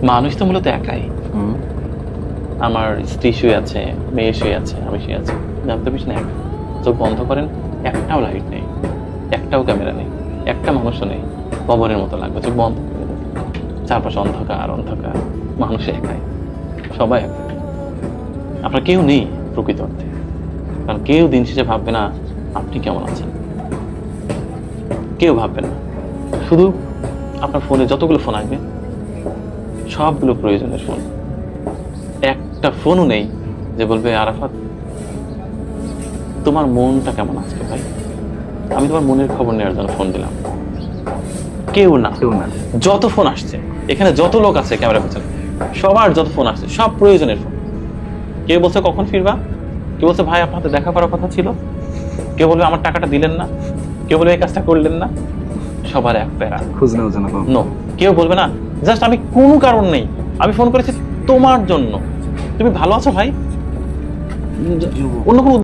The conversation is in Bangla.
মানুষ তো মূলত একাই। আমার স্ত্রী শুয়ে আছে, মেয়ে শুয়ে আছে, আমি শুয়ে আছি, জানতে পারিস না একা। চোখ বন্ধ করেন, একটাও লাইট নেই, একটাও ক্যামেরা নেই, একটা মানুষও নেই, কবরের মতো লাগবে। চোখ বন্ধ করে দেন, চারপাশে অন্ধকার অন্ধকার, মানুষ একাই, সবাই একা। আপনার কেউ নেই প্রকৃত অর্থে, কারণ কেউ দিন শেষে ভাববে না আপনি কেমন আছেন, কেউ ভাববে না। শুধু আপনার ফোনে যতগুলো ফোন আসবে সবগুলো প্রয়োজনের ফোন, একটা ফোনও নেই যে বলবে আরাফাত তোমার মনটা কেমন আজকে ভাই, আমি তোমার মনের খবর নেওয়ার জন্য ফোন দিলাম। কেউ না, কেউ না। যত ফোন আসছে এখানে, যত লোক আছে ক্যামেরা পেছনে, সবার যত ফোন আসছে সব প্রয়োজনের ফোন। কেউ বলছে কখন ফিরবা, কেউ বলছে ভাই আপনার হাতে দেখা করার কথা ছিল, কেউ বলবে আমার টাকাটা দিলেন না, কেউ বলবে এই কাজটা করলেন না। সবার এক প্যারা, খোঁজ নেওয়ার জন্য নো। কেউ বলবে না জাস্ট আমি কোনো কারণ নেই আমি ফোন করেছি তোমার জন্য, তুমি ভালো আছো ভাই, অন্য কোনো